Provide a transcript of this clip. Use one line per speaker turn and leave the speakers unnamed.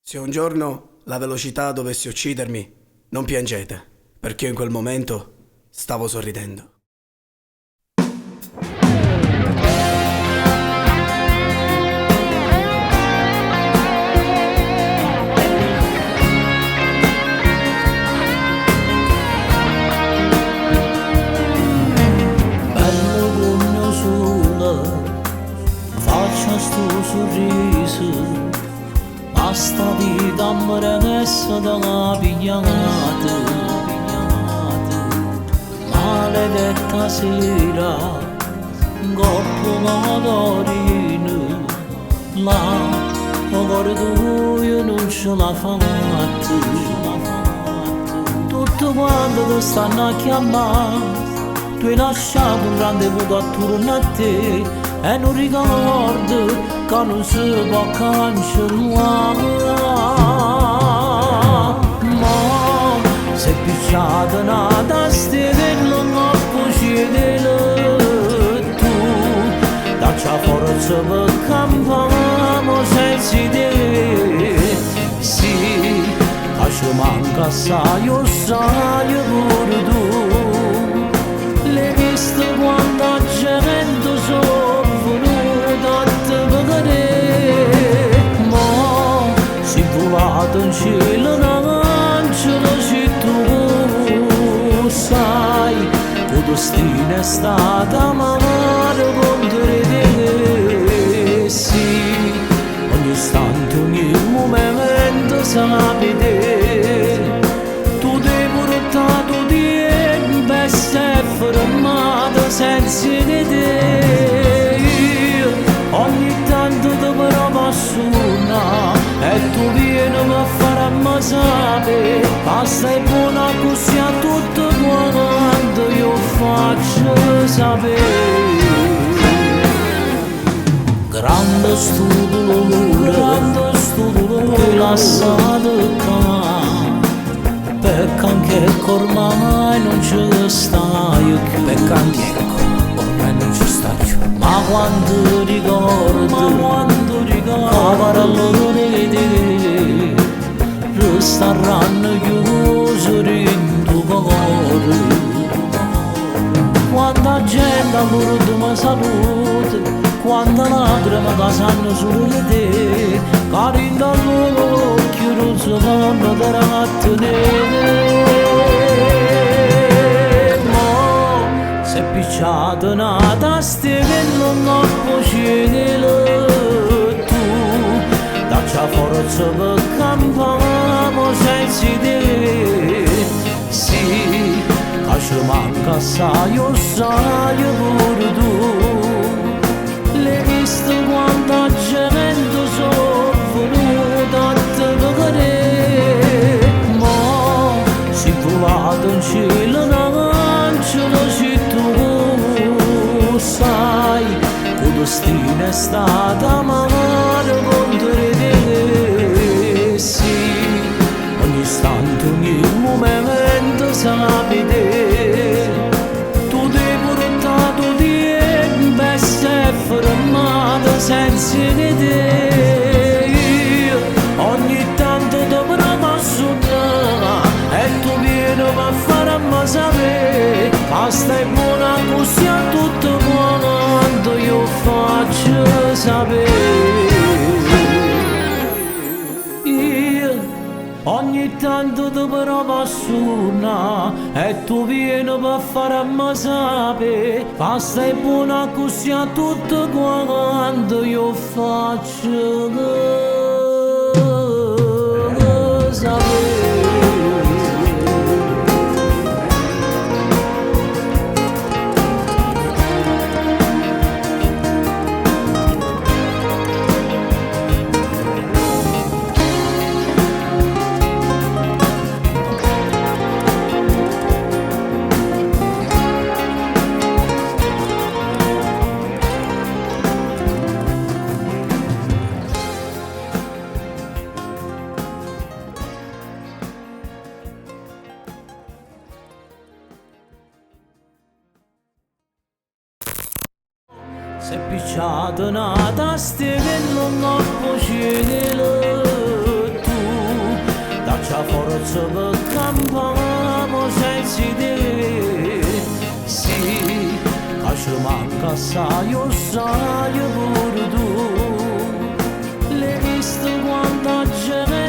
Se un giorno la velocità dovesse uccidermi, non piangete, perché io in quel momento stavo sorridendo.
Bello pugno sulla faccia sto sorriso, ma sta vita mi remessa dalla pigliata, maledetta sera, coppo d'orino, là, o cuore tuo io non ce l'ha fatta. Tutto quanto ti stanno a chiamare, tu hai lasciato un grande vuoto attorno a te e non ricordo che non si può cancellare. Ma sei picciata una tastiera non puoi tu daccia forza per campare senza te. Sì, ci manca assai, io sai pure tu. L'hai visto quanta gente soffre da te vedere, ma si volato in cielo un'angelo se tu sai che il destino è stato amaro contro te. Sì, ogni istante, ogni momento sapete, tu devi portato tempo e sei fermato senza di te. Io ogni tanto ti provo a suonare e tu vieni a fare a me sapere, basta e buona così a tutto quanto io faccio sapere. Grande sto dolore, tu lasciato qua, perché anche ormai non ci stai più.
Perché anche ormai non ci sta più.
Ma quando ricordo, che parole di te resteranno chiuse in tuo cuore. Quanta gente ha voluto mi salute, quanta lacrime che sanno solo di te, cari dall'occhio non si fanno trattenere. Ma se picciata una tastiera che non puoi scegliere tu, daccia forza per campare senza te. Sì, che ci manca assai, io sai pure tu. L'hai visto quanta gente soffre da te vedere, ma si volato in cielo un'angelo se tu sai che il destino è stato amaro contro te. Sì, ogni istante, ogni momento sapete, tu devi portato tempo e sei fermato senza di te. Io ogni tanto ti provo a suonare e tu vieni a fare a me sapere, basta e buona così a tutto quanto io faccio sapere. Ogni tanto ti provo a suonare e tu vieni per fare a me sapere, basta e buona così a tutto quanto io faccio sapere. Se picciato una tastiera che non puoi scegliere tu, forza per campare senza te. Sì, che ci manca assai, io sai pure tu. L'hai visto quanta gente